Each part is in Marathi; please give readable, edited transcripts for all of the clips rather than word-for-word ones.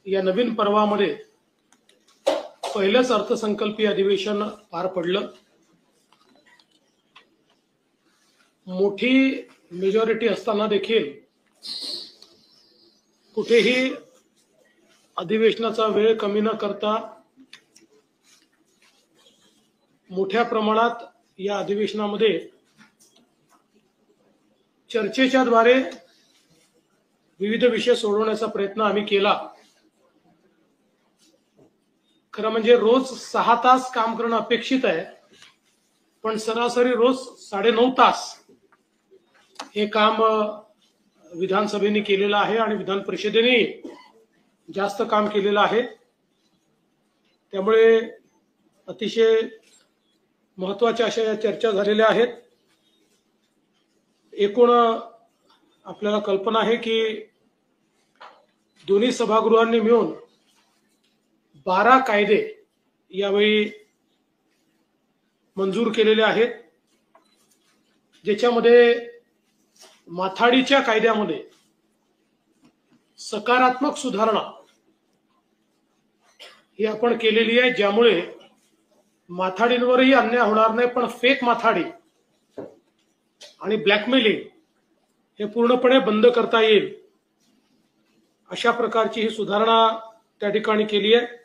या नवीन पर्वामध्ये पहिलंच अर्थसंकल्पीय अधिवेशन पार पडलं। मोठी मेजॉरिटी असताना देखील कुठेही अधिवेशनाचा वेळ कमी न करता मोठ्या प्रमाणात या अधिवेशनामध्ये चर्चेच्या द्वारे विविध विषय सोडवण्याचा प्रयत्न आम्ही केला। खरं म्हणजे रोज 6 तास काम करणं अपेक्षित आहे, पण सरासरी रोज 9.5 तास हे काम विधानसभेने केलेलं आहे आणि विधान परिषदेने जास्त काम केलेलं आहे। त्यामुळे अतिशय महत्त्वाच्या अशा या चर्चा झालेल्या आहेत। एकूण आपल्याला कल्पना आहे की दोन्ही सभागृहांनी मिळून 12 कायदे यावेळी मंजूर केलेले आहेत, ज्याच्यामध्ये माथाडीच्या कायद्यामध्ये सकारात्मक सुधारणा ही आपण केलेली आहे, ज्यामुळे माथाडींवरही अन्याय होणार नाही, पण फेक माथाडी आणि ब्लॅकमेलिंग हे पूर्णपणे बंद करता येईल अशा प्रकारची ही सुधारणा त्या ठिकाणी केली आहे।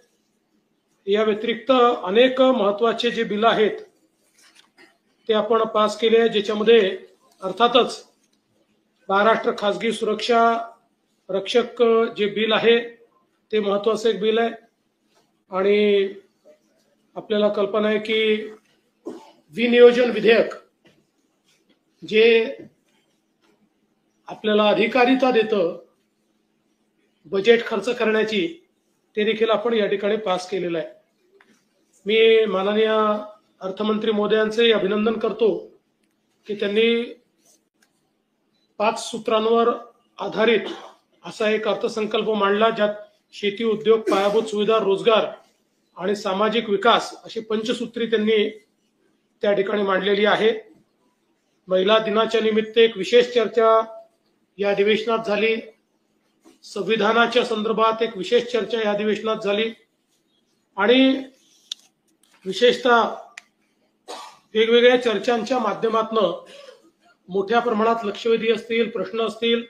या व्यतिरिक्त अनेक महत्त्वाचे जे बिल आहेत ते आपण पास केले आहे, ज्याच्यामध्ये अर्थातच महाराष्ट्र खासगी सुरक्षा रक्षक जे बिल आहे ते महत्त्वाचं एक बिल आहे। आणि आपल्याला कल्पना आहे की विनियोजन विधेयक जे आपल्याला अधिकारिता देतं बजेट खर्च करण्याची, ते देखील आपण या ठिकाणी पास केलेलं आहे। मी माननीय अर्थमंत्री महोदयांचे अभिनंदन करतो की त्यांनी 5 सूत्रांवर आधारित असा एक अर्थसंकल्प मांडला, ज्यात शेती, उद्योग, पायाभूत सुविधा, रोजगार आणि सामाजिक विकास अशी पंचसूत्री त्यांनी त्या ठिकाणी मांडलेली आहे। महिला दिनाच्या निमित्त एक विशेष चर्चा या अधिवेशनात झाली। संविधानाच्या संदर्भात एक विशेष चर्चा या अधिवेशनात झाली आणि विशेषतः वेगवेगळ्या चर्चांच्या माध्यमातून मोठ्या प्रमाणात लक्षवेधी असतील, प्रश्न असतील,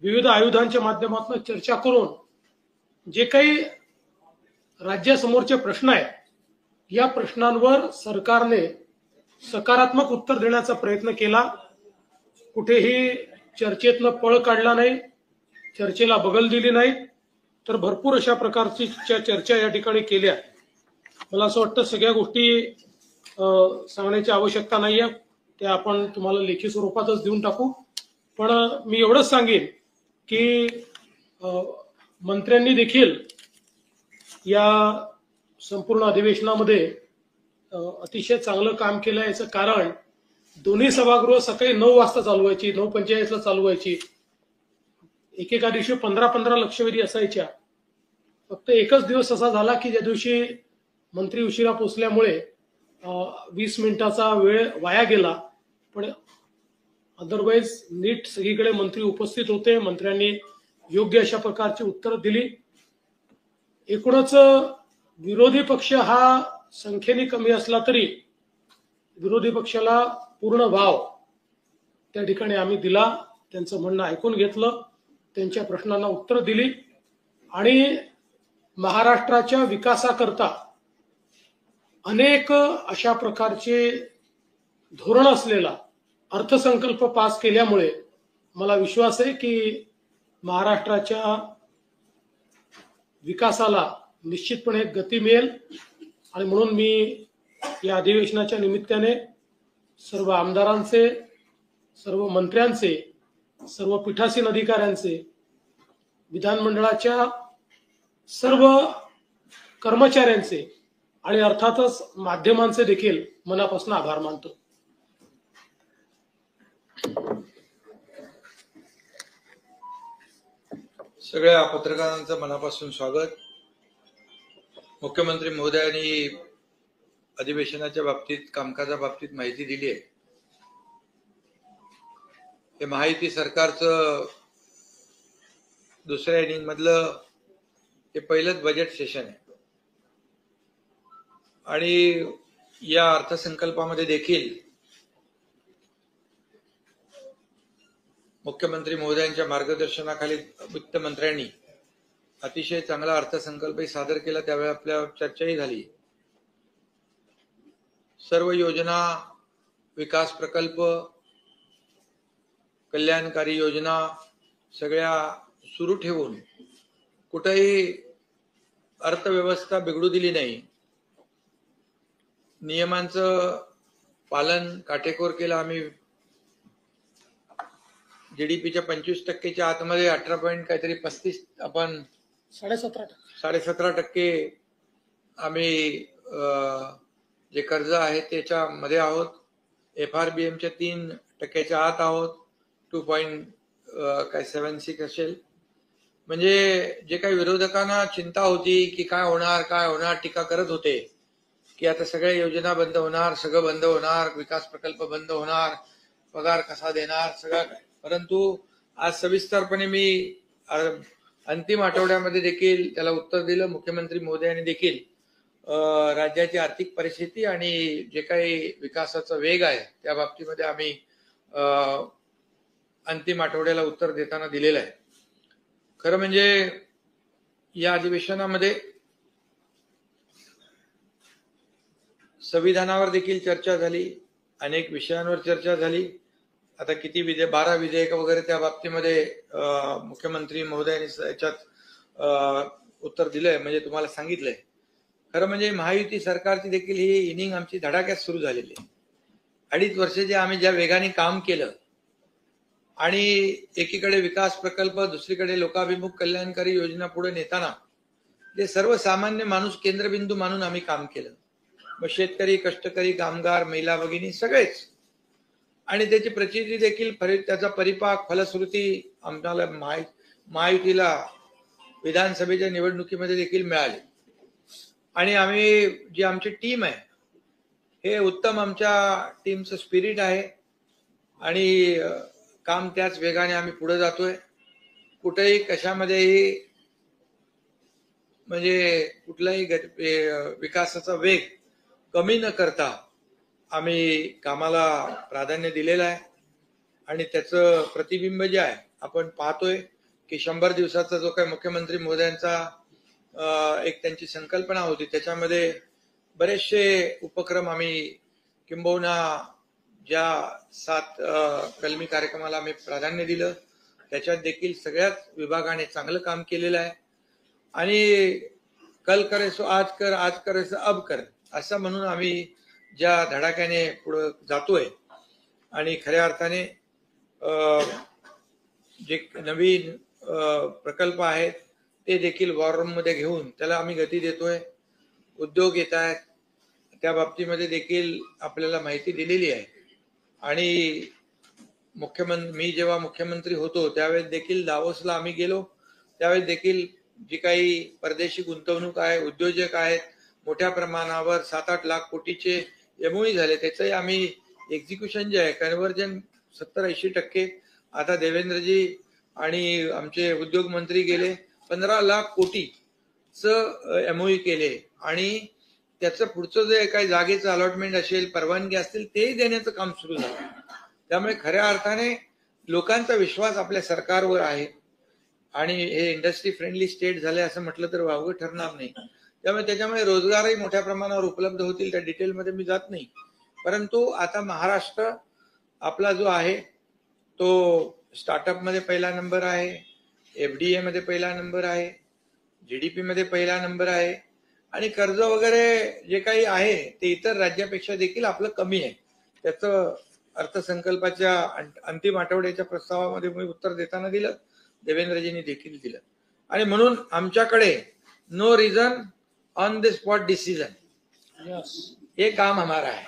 विविध आयुधांच्या माध्यमातून चर्चा करून जे काही राज्यासमोरचे प्रश्न आहेत या प्रश्नांवर सरकारने सकारात्मक उत्तर देण्याचा प्रयत्न केला। कुठेही चर्चेतनं पळ काढला नाही, चर्चेला बगल दिली नाही, तर भरपूर अशा प्रकारची चर्चा या ठिकाणी केल्या। मला असं वाटतं सगळ्या गोष्टी सांगण्याची आवश्यकता नाही आहे, त्या आपण तुम्हाला लेखी स्वरूपातच देऊन टाकू। पण मी एवढंच सांगेन की मंत्र्यांनी देखील या संपूर्ण अधिवेशनामध्ये अतिशय चांगलं काम केलं। याचं कारण दोन्ही सभागृह सकाळी 9 वाजता चालू व्हायची, 9:45 ला चालू व्हायची। एकेका दिवशी 15-15 लक्षवेधी असायच्या। फक्त एकच दिवस असा झाला की ज्या दिवशी मंत्री उशिरा पोहोचल्यामुळे 20 मिनिटाचा वेळ वाया गेला, पण अदरवाईज नीट सगळीकडे मंत्री उपस्थित होते। मंत्र्यांनी योग्य अशा प्रकारची उत्तरं दिली। एकूणच विरोधी पक्ष हा संख्येने कमी असला तरी विरोधी पक्षाला पूर्ण वाव त्या ठिकाणी आम्ही दिला। त्यांचं म्हणणं ऐकून घेतलं, त्यांच्या प्रश्नांना उत्तर दिली आणि महाराष्ट्राच्या विकासाकरता अनेक अशा प्रकारचे धोरण असलेला अर्थसंकल्प पास केल्यामुळे मला विश्वास आहे की महाराष्ट्राच्या विकासाला निश्चितपणे गती मिळेल। आणि म्हणून मी या अधिवेशनाच्या निमित्ताने सर्व आमदारांचे, सर्व मंत्र्यांचे, सर्व पीठासीन अधिकाऱ्यांचे, विधानमंडळाच्या सर्व कर्मचाऱ्यांचे आणि अर्थातच माध्यमांचे देखील मनापासून आभार मानतो। सगळ्या पत्रकारांचं मनापासून स्वागत। मुख्यमंत्री महोदयांनी अधिवेशनाच्या बाबतीत, कामकाजा बाबतीत माहिती दिली आहे। हे महायुती सरकारचं दुसऱ्या इनिंग मधलं हे पहिलंच बजेट सेशन आहे आणि या अर्थसंकल्पामध्ये देखील मुख्यमंत्री महोदयांच्या मार्गदर्शनाखाली वित्तमंत्र्यांनी अतिशय चांगला अर्थसंकल्पही सादर केला. त्यावेळी आपल्या चर्चाही झाली. सर्व योजना, विकास प्रकल्प, कल्याणकारी योजना सगळ्या सुरू ठेवून कुठेही अर्थव्यवस्था बिघडू दिली नाही. नियमांचं पालन काटेकोर केलं आम्ही. जीडीपीच्या 25%च्या आतमध्ये 18.35 आपण 17.5% आम्ही जे कर्ज आहे त्याच्यामध्ये आहोत. FRBMच्या 3%च्या आत आहोत. 2.76 असेल. म्हणजे जे काही विरोधकांना चिंता होती की काय होणार टीका करत होते की आता सगळ्या योजना बंद होणार, सगळं बंद होणार, विकास प्रकल्प बंद होणार, पगार कसा देणार, सगळं काय. परंतु आज सविस्तरपणे मी अंतिम आठवड्यामध्ये देखील त्याला उत्तर दिलं. मुख्यमंत्री महोदयांनी देखील राज्याची आर्थिक परिस्थिती आणि जे काही विकासाचा वेग आहे त्या बाबतीमध्ये आम्ही अंतिम आठवड्याला उत्तर देताना दिलेलं आहे. खरं म्हणजे या अधिवेशनामध्ये संविधानावर देखील चर्चा झाली, अनेक विषयांवर चर्चा झाली. आता किती 12 विधेयक वगैरे त्या बाबतीमध्ये मुख्यमंत्री महोदयांनी याच्यात उत्तर दिलंय, म्हणजे तुम्हाला सांगितलंय. खरं म्हणजे महायुती सरकारची देखील ही इनिंग आमची धडाक्यात सुरू झालेली आहे. 2.5 वर्ष जे आम्ही ज्या वेगाने काम केलं आणि एकीकडे विकास प्रकल्प, दुसरीकडे लोकाभिमुख कल्याणकारी योजना पुढे नेताना जे सर्वसामान्य माणूस केंद्रबिंदू मानून आम्ही काम केलं. मग शेतकरी, कष्टकरी, कामगार, महिला भगिनी सगळेच. आणि त्याची प्रचिती देखील त्याचा परिपाक, फलश्रुती आम्हाला महायुतीला विधानसभेच्या निवडणुकीमध्ये देखील मिळाली. आणि आम्ही जी आमची टीम आहे हे उत्तम आमच्या टीमचं स्पिरिट आहे आणि काम त्याच वेगाने आम्ही पुढे जातोय. कुठेही कशामध्येही म्हणजे कुठलाही विकासाचा वेग कमी न करता आम्ही कामाला प्राधान्य दिलेलं आहे. आणि त्याचं प्रतिबिंब जे आहे आपण पाहतोय की 100 दिवसाचा जो काही मुख्यमंत्री महोदयांचा एक त्यांची संकल्पना होती त्याच्यामध्ये बरेचसे उपक्रम आम्ही किंबहुना ज्या 7 कलमी कार्यक्रमाला आम्ही प्राधान्य दिलं त्याच्यात देखील सगळ्याच विभागाने चांगलं काम केलेलं आहे. आणि कल करे सो आज कर, आज करे सो अब कर, असं म्हणून आम्ही ज्या धडाक्याने पुढे जातोय आणि खऱ्या अर्थाने जे नवीन प्रकल्प आहेत ते देखील वॉर रूम मध्ये घेऊन त्याला आम्ही गती देतोय. उद्योग येत आहेत त्या बाबतीमध्ये देखील आपल्याला माहिती दिलेली आहे. आणि मी जेव्हा मुख्यमंत्री होतो त्यावेळेस देखील दावोसला आम्ही गेलो. त्यावेळेस देखील जी काही परदेशी गुंतवणूक आहे, उद्योजक आहेत, मोठ्या प्रमाणावर 7-8 लाख कोटीचे एमओई झाले. त्याचंही आम्ही एक्झिक्युशन जे आहे कन्व्हर्जन 70-80%. आता देवेंद्रजी आणि आमचे उद्योग मंत्री गेले 15 लाख कोटीचं एमओई केले आणि त्याचं पुढचं जे काही जागेचं अलॉटमेंट असेल, परवानगी असतील तेही देण्याचं काम सुरू झालं. त्यामुळे खऱ्या अर्थाने लोकांचा विश्वास आपल्या सरकारवर आहे आणि हे इंडस्ट्री फ्रेंडली स्टेट झाले असं म्हटलं तर वावगं ठरणार नाही. त्याच्यामुळे रोजगारही मोठ्या प्रमाणावर उपलब्ध होतील. त्या डिटेलमध्ये मी जात नाही. परंतु आता महाराष्ट्र आपला जो आहे तो स्टार्टअप मध्ये पहिला नंबर आहे, FDA मध्ये पहिला नंबर आहे, GDP मध्ये पहिला नंबर आहे आणि कर्ज वगैरे जे काही आहे ते इतर राज्यापेक्षा देखील आपलं कमी आहे. त्याचं अर्थसंकल्पाच्या अंतिम आठवड्याच्या प्रस्तावामध्ये मी उत्तर देताना दिलं, देवेंद्रजींनी देखील दिलं. आणि म्हणून आमच्याकडे no reason on the spot decision, ये काम हमारा है.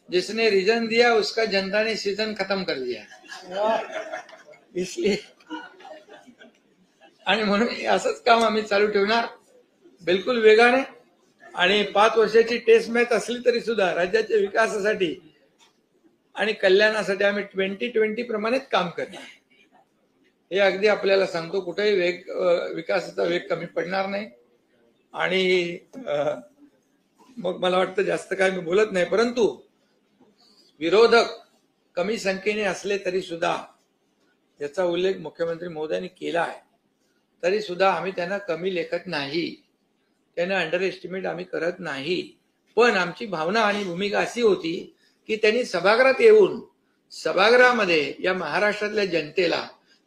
जिसने रीजन दिया उसका जनता ने सीजन खत्म कर दिया. इसलिए आणि म्हणून असंच काम आम्ही चालू ठेवणार बिलकुल वेगाने. आणि 5 वर्षाची टेस्ट मॅच असली तरी सुद्धा राज्याच्या विकासासाठी आणि कल्याणासाठी आम्ही 2020 प्रमाणेच काम करणार. हे अगदी आपल्याला सांगतो. कुठेही विकासाचा वेग कमी पडणार नाही. आणि मग मला वाटतं जास्त काय मी बोलत नाही, परंतु विरोधक कमी संख्येने असले तरी सुद्धा, याचा उल्लेख मुख्यमंत्री महोदयांनी केला आहे, तरी सुद्धा आम्ही त्यांना कमी लेखत नाही, त्यांना अंडर एस्टिमेट आम्ही करत नाही. पण आमची भावना आणि भूमिका अशी होती की त्यांनी सभागृहात येऊन सभागृहामध्ये या महाराष्ट्रातल्या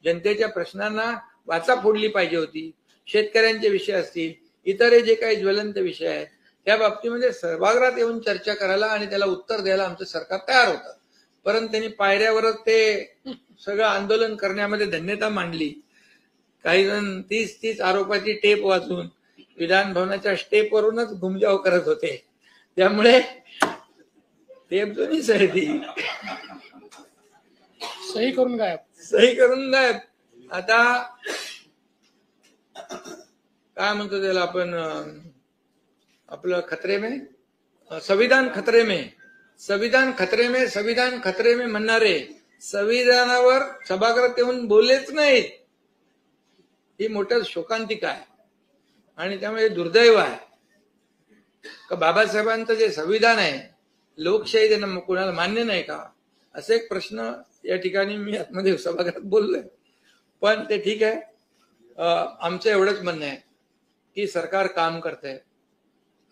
जनतेच्या प्रश्नांना वाचा फोडली पाहिजे होती. शेतकऱ्यांचे विषय असतील, इतर जे काही ज्वलंत विषय आहेत, त्या बाबतीमध्ये सभागृहात येऊन चर्चा करायला आणि त्याला उत्तर द्यायला आमचं सरकार तयार होतं. परंतु त्यांनी पायऱ्यावरच ते सगळं आंदोलन करण्यामध्ये धन्यता मांडली. काही जण 30 आरोपाची टेप वाचून विधान भवनाच्या स्टेपवरूनच घुमजाव करत होते. त्यामुळे टेप जुनी सही करून गायब. आता काय म्हणतो त्याला आपण, आपलं संविधान खतरे में म्हणणारे संविधानावर सभागृहात येऊन बोललेच नाहीत. ही मोठं शोकांतिका आहे. आणि त्यामुळे दुर्दैव आहे का बाबासाहेबांचं जे संविधान आहे, लोकशाही त्यांना कोणाला मान्य नाही का, असा एक प्रश्न या ठिकाणी मी आतमध्ये सभागृहात बोललोय. पण ते ठीक आहे. आमचं एवढंच म्हणणं आहे की सरकार काम करतंय.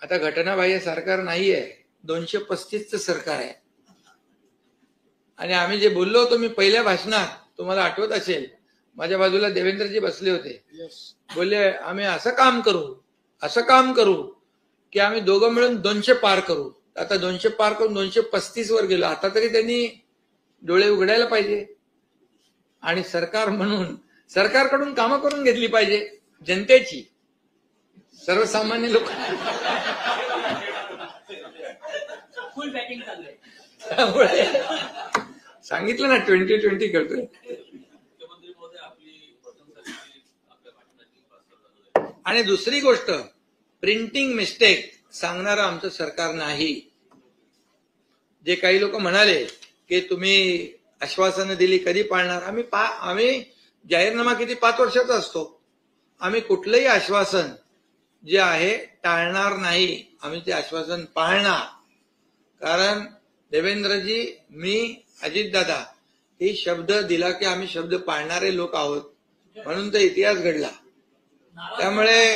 आता घटनाबाह्य सरकार नाही आहे, 235चं सरकार आहे. आणि आम्ही जे बोललो होतो मी पहिल्या भाषणात, तुम्हाला आठवत असेल, माझ्या बाजूला देवेंद्रजी बसले होते. बोलले आम्ही असं काम करू की आम्ही दोघं मिळून 200 पार करू. आता 200 पार करून 235 वर गेलो. आता तरी त्यांनी डोळे उघडायला पाहिजे आणि सरकार म्हणून सरकारकडून कामं करून घेतली पाहिजे, जनतेची, सर्वसामान्य लोक. त्यामुळे सांगितलं ना 2020 करतोय. आणि दुसरी गोष्ट, प्रिंटिंग मिस्टेक सांगणारं आमचं सरकार नाही. जे काही लोक म्हणाले की तुम्ही आश्वासनं दिली कधी पाळणार, आम्ही जाहीरनामा किती 5 वर्षाचा असतो. आम्ही कुठलंही आश्वासन जे आहे टाळणार नाही. आम्ही ते आश्वासन पाळणार. कारण देवेंद्रजी, मी, अजितदादा हे शब्द दिला की आम्ही शब्द पाळणारे लोक आहोत, म्हणून तर इतिहास घडला. त्यामुळे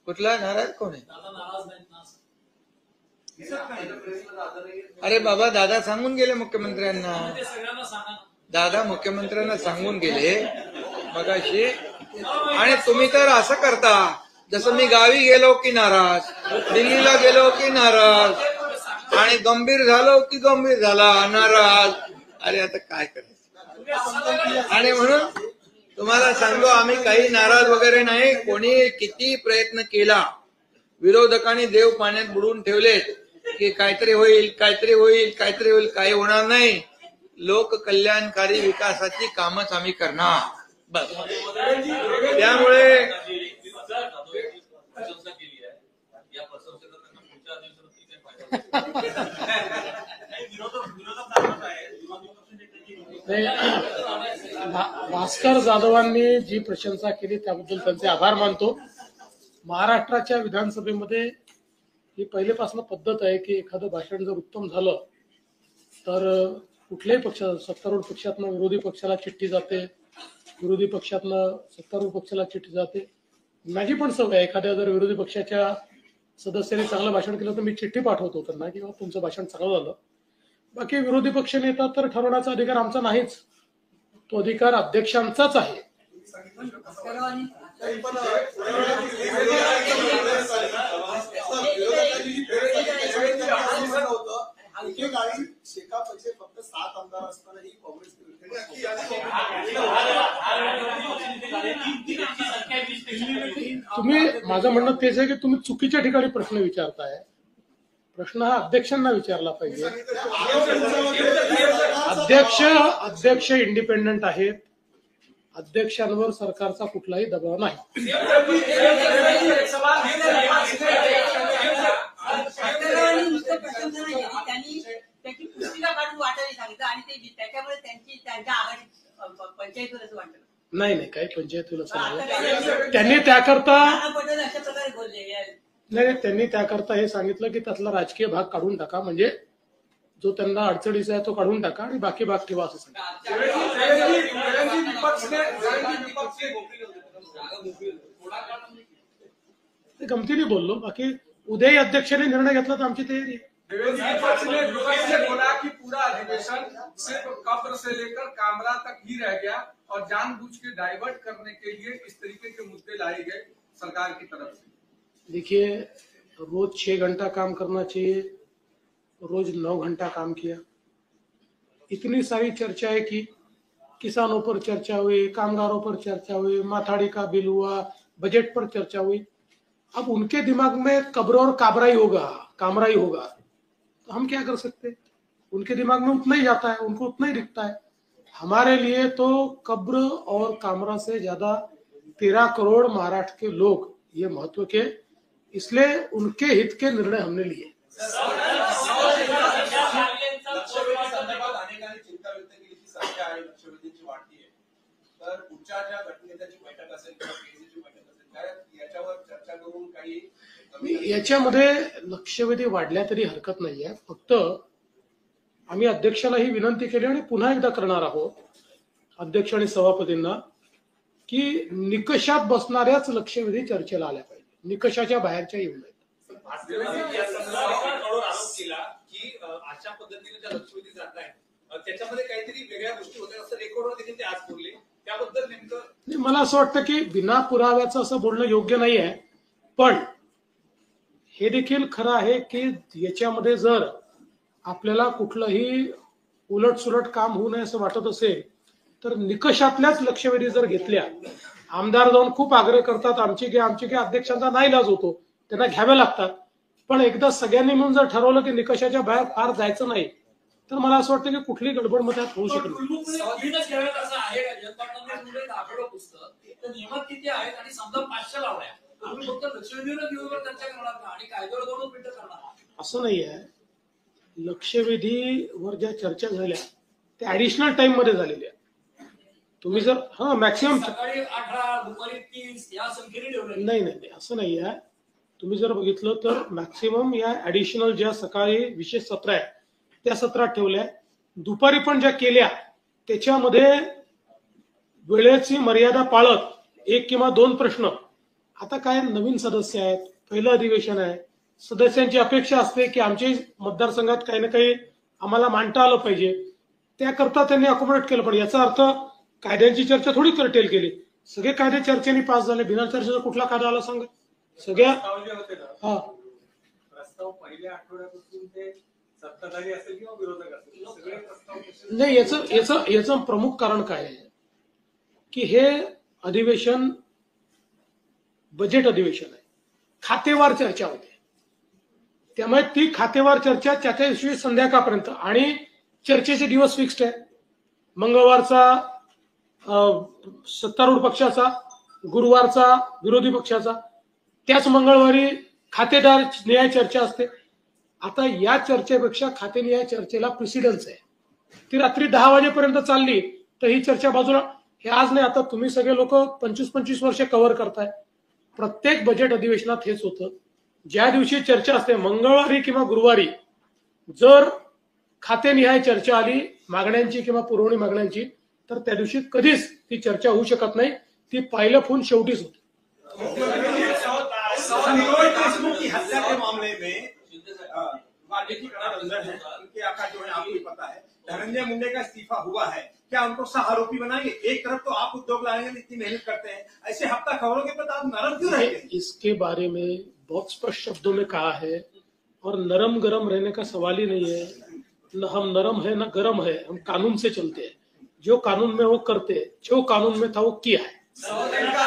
कुठला नाराज कोण आहे? अरे बाबा, दादा सांगून गेले मुख्यमंत्र्यांना. दादा मुख्यमंत्र्यांना सांगून गेले मगाशी. आणि तुम्ही तर असं करता जसं मी गावी गेलो की नाराज, दिल्लीला गेलो की नाराज, आणि गंभीर झालो की गंभीर झाला नाराज. अरे आता काय करायचं. आणि म्हणून तुम्हाला सांगतो, आम्ही काही नाराज वगैरे नाही. कोणी किती प्रयत्न केला, विरोधकांनी देव पाण्यात बुडवून ठेवलेत की काहीतरी होईल, काही होणार नाही. लोक कल्याणकारी विकासाची कामच आम्ही करणार, बस. त्यामुळे भास्कर जाधवांनी जी प्रशंसा केली त्याबद्दल त्यांचे आभार मानतो. महाराष्ट्राच्या विधानसभेमध्ये ही पहिलेपासून पद्धत आहे की एखादं भाषण जर उत्तम झालं तर कुठल्याही पक्षात, सत्तारूढ पक्षातनं विरोधी पक्षाला चिठ्ठी जाते, विरोधी पक्षातनं सत्तारूढ पक्षाला चिठ्ठी जाते. माझी पण सवय आहे, एखाद्या जर विरोधी पक्षाच्या सदस्यांनी चांगलं भाषण केलं तर मी चिठ्ठी पाठवतो त्यांना की तुमचं भाषण चांगलं झालं. बाकी विरोधी पक्ष नेता तर ठरवण्याचा अधिकार आमचा नाहीच, तो अधिकार अध्यक्षांचाच आहे. फक्त 7 आमदार असतानाही काँग्रेस तुम्ही, माझं म्हणणं तेच आहे की तुम्ही चुकीच्या ठिकाणी प्रश्न विचारताय. प्रश्न हा अध्यक्षांना विचारला पाहिजे. अध्यक्ष इंडिपेंडंट आहेत. अध्यक्षांवर सरकारचा कुठलाही दबाव नाही. पत्रकारांनी नुसतं प्रशंसा नाही केली, त्यांनी त्याची पुस्तिका काढून वाटायला सांगितलं आणि ते त्याच्यामुळे त्यांच्या आघाडीत पंचायत होईल असं वाटलं. नाही काही पंचायत होईल असं नाही. त्यांनी त्याकरता नाना पटोले अशा प्रकारे बोलले. नाही, त्यांनी त्याकरता हे सांगितलं की त्यातला राजकीय भाग काढून टाका, म्हणजे जो त्यांना अडचणीचा आहे तो काढून टाका आणि बाकी भाग ठेवा असं सांगितलं. ते गमतीने बोललो, बाकी उद्याही अध्यक्षांनी निर्णय घेतला तर आमची तयारी आहे. देवेंद्र जी विपक्ष ने विपक्ष ने बोला कि पूरा अधिवेशन सिर्फ कब्र से लेकर कामरा तक ही रह गया और जानबूझ के डाइवर्ट करने के लिए इस तरीके के मुद्दे लाए गए सरकार की तरफ से। देखिए, रोज 6 घंटा काम करना चाहिए, रोज 9 घंटा काम किया। इतनी सारी चर्चाएं की, किसानों पर चर्चा हुई, कामगारों पर चर्चा हुई, माथाड़ी का बिल हुआ, बजट पर चर्चा हुई। अब उनके दिमाग में कब्र और काबरा ही होगा, कामरा ही होगा, तो हम क्या कर सकते हैं? उनके दिमाग में उतना ही जाता है, उनको उतना ही दिखता है। हमारे लिए तो कब्र और कामरा से ज्यादा 13 करोड़ महाराष्ट्र के लोग ये महत्व के, इसलिए उनके हित के निर्णय हमने लिए। संदर्भात अनेकांनी चिंता व्यक्त केली की संख्या आहे लक्षवेधींची वाढतीये, तर पुढच्या ज्या गटनेत्याची बैठक असेल किंवा केसीची बैठक असेल त्या याच्यावर चर्चा करून काही याच्यामध्ये लक्षवेधी वाढल्या तरी हरकत नाहीये। फक्त आम्ही अध्यक्षालाही विनंती केली आणि पुन्हा एकदा करणार आहोत अध्यक्ष आणि सभापतींना की निकषात बसणाऱ्याच लक्षवेधी चर्चेला आल्या पाहिजे, निकषाच्या बाहेरच्या येऊ नयेत। आरोप केला की अशा पद्धतीने ज्या लक्षवेधी जात आहेत त्याच्यामध्ये काहीतरी वेगळ्या गोष्टी होत्या असं रेकॉर्डवर देखील ते आज बोलले, त्याबद्दल नेमकं मला असं वाटतं की बिना पुराव्याचं असं बोलणं योग्य नाही आहे, पण हे देखील खरं आहे की याच्यामध्ये जर आपल्याला कुठलंही उलटसुलट काम होऊ नये असं वाटत असेल तर निकषातल्याच लक्षवेधी जर घेतल्या, आमदार जाऊन खूप आग्रह करतात आमची की अध्यक्षांचा नाईलाज होतो, त्यांना घ्यावे लागतात, पण एकदा सगळ्यांनी मिळून जर ठरवलं की निकषाच्या बाहेर फार जायचं नाही तर मला असं वाटतं की कुठली गडबड मध्ये होऊ शकत असं नाही आहे। लक्षवेधीवर ज्या चर्चा झाल्या त्या ऍडिशनल टाइम मध्ये झालेल्या, तुम्ही जर मॅक्सिमम नाही असं नाही आहे। तुम्ही जर बघितलं तर मॅक्सिमम या ऍडिशनल ज्या सकाळी विशेष सत्र आहे त्या सत्रात ठेवल्या, दुपारी पण ज्या केल्या त्याच्यामध्ये वेळेची मर्यादा पाळत 1 किंवा 2 प्रश्न। आता काय नवीन सदस्य आहेत, पहिलं अधिवेशन आहे, सदस्यांची अपेक्षा असते की आमच्या मतदारसंघात काही ना काही आम्हाला मांडता आलं पाहिजे, त्याकरता त्यांनी अकोमोडेट केलं। पण याचा अर्थ कायद्यांची चर्चा थोडी करटेल केली, सगळे कायदे चर्चेने पास झाले, बिना चर्चेचा कुठला कायदा आला सांगा? सगळ्या प्रस्ताव पहिल्या आठवड्यापासून ते सत्ताधारी असेल किंवा विरोधक असेल सगळे प्रस्ताव नाही, याचं प्रमुख कारण काय आहे की हे अधिवेशन बजेट अधिवेशन आहे, खातेवार चर्चा होते, त्यामुळे ती खातेवार चर्चा त्याच्या दिवशी संध्याकाळपर्यंत, आणि चर्चेचे दिवस फिक्स्ड आहे। मंगळवारचा सत्तारूढ पक्षाचा, गुरुवारचा विरोधी पक्षाचा, त्याच मंगळवारी खातेदार न्याय चर्चा असते। आता या चर्चेपेक्षा खातेनिहाय चर्चेला प्रेसिडन्स आहे, ती रात्री 10 वाजेपर्यंत चालली तर ही चर्चा बाजूला। हे आज नाही, आता तुम्ही सगळे लोक 25-25 वर्ष कव्हर करताय, प्रत्येक बजेट अधिवेशनात हेच होतं। ज्या दिवशी चर्चा असते मंगळवारी किंवा गुरुवारी, जर खातेनिहाय चर्चा आली मागण्यांची किंवा पुरवणी मागण्यांची, तर त्या दिवशी कधीच ती चर्चा होऊ शकत नाही, ती पाहिलं फोन शेवटीच होती। देशमुख की हत्या के मामले में वाल्मीकि अंदर है, उनके आका जो है आपको पता है, धनंजय मुंडे का इस्तीफा हुआ है, क्या उनको सह आरोपी बनाएंगे? एक तरफ तो आप उद्योग लाएंगे, इतनी मेहनत करते हैं, ऐसे हफ्ता खबरों के प्रति आप नरम क्यों रहेंगे? इसके बारे में बहुत स्पष्ट शब्दों में कहा है, और नरम गरम रहने का सवाल ही नहीं है। न हम नरम है न गरम है, हम कानून से चलते हैं, जो कानून में वो करते हैं, जो कानून में था वो किया है। 100 दिन का काम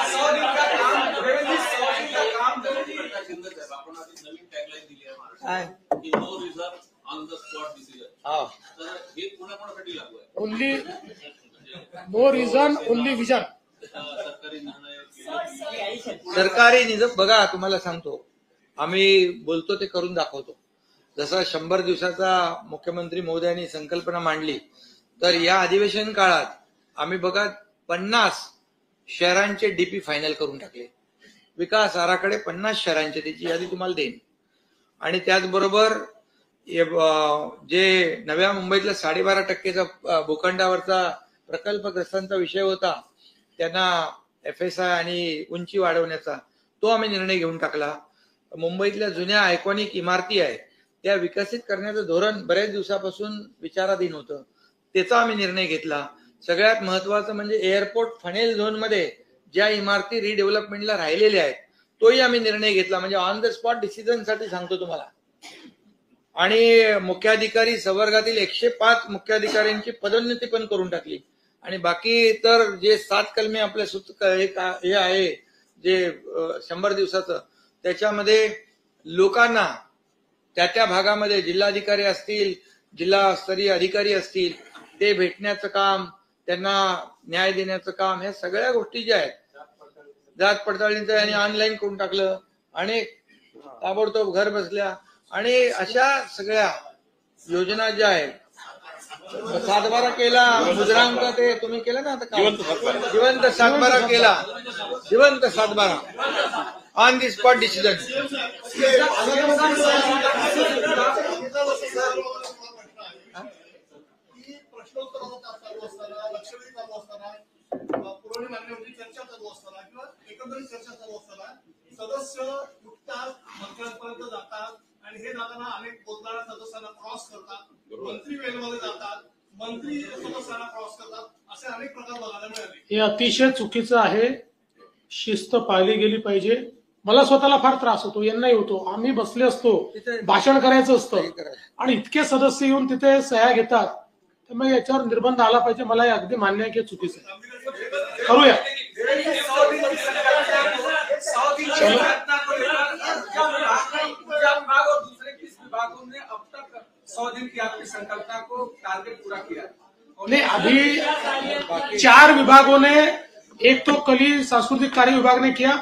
नवीन टॅगलाईन दिली आहे की no reserve on the spot decision, तर हे कोणाकोणासाठी लागू आहे? Only no reason only vision. सरकारी निर्णय सरकारी निजम बघा, तुम्हाला सांगतो आम्ही बोलतो ते करून दाखवतो. जसा 100 दिवसाचा मुख्यमंत्री महोदयांनी संकल्पना मांडली, तर या अधिवेशन काळात आम्ही बघा 50 शहरांचे डीपी फायनल करून टाकले. विकास आराखडे 50 शहरांचे, त्याची यादी तुम्हाला देईन. आणि त्याचबरोबर जे नव्या मुंबईतल्या 12.5% भूखंडावरचा प्रकल्पग्रस्तांचा विषय होता, त्यांना FSI आणि उंची वाढवण्याचा, तो आम्ही निर्णय घेऊन टाकला. मुंबईतल्या जुन्या आयकॉनिक इमारती आहेत त्या विकसित करण्याचं धोरण बऱ्याच दिवसापासून विचाराधीन होतं, त्याचा आम्ही निर्णय घेतला. सगळ्यात महत्वाचं म्हणजे एअरपोर्ट फनेल झोन मध्ये ज्या इमारती रिडेव्हलपमेंटला राहिलेल्या आहेत, तोही आम्ही निर्णय घेतला. म्हणजे ऑन द स्पॉट डिसिजन साठी सांगतो तुम्हाला. आणि मुख्याधिकारी संवर्गातील 105 मुख्याधिकाऱ्यांची पदोन्नती पण करून टाकली. आणि बाकी तर जे 7 कलमे आपल्या हे आहे जे 100 दिवसाचं, त्याच्यामध्ये लोकांना त्या भागामध्ये जिल्हाधिकारी असतील, जिल्हास्तरीय अधिकारी असतील, ते भेटण्याचं काम, त्यांना न्याय देण्याचं काम, ह्या सगळ्या गोष्टी ज्या आहेत, जात पडताळणीचं आणि ऑनलाईन करून टाकलं आणि ताबडतोब घर बसल्या. आणि अशा सगळ्या योजना ज्या आहेत, 7/12 केला, मुद्रांक ते तुम्ही केलं ना, आता जिवंत 7/12 केला, जिवंत 7/12 ऑन दी स्पॉट डिसिजन. पुरवणी मागण्यावरती चर्चा चालू असताना किंवा एकंदरीत चर्चा चालू असताना सदस्य उठतात, मंत्र्यांपर्यंत जातात आणि हे जाताना अनेक बोलणाऱ्या सदस्यांना क्रॉस करतात, मंत्री वेलमध्ये जातात, मंत्री सदस्यांना क्रॉस करतात, असे अनेक प्रकार बघायला मिळाले. हे अतिशय चुकीचं आहे. शिस्त पाळली गेली पाहिजे. मला स्वतःला फार त्रास होतो, यांनाही होतो. आम्ही बसले असतो, भाषण करायचं असतं आणि इतके सदस्य येऊन तिथे सह्या घेतात, त्यामुळे याच्यावर निर्बंध आला पाहिजे. मला हे अगदी मान्य आहे की चुकीचं आहे. करूया. और दूसरे किस विभागों ने अब तक 100 दिन की आपकी संकल्पना को टारगेट पूरा किया? नहीं, अभी 4 विभागों ने, एक तो कल ही सांस्कृतिक कार्य विभाग ने किया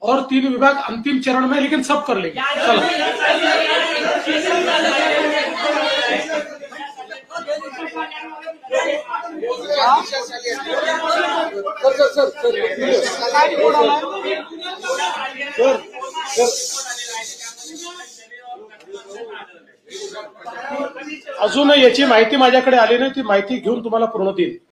और 3 विभाग अंतिम चरण में, लेकिन सब कर लेंगे. चलो. अजून याची माहिती माझ्याकडे आली नाही, ती माहिती घेऊन तुम्हाला पूर्ण देईन.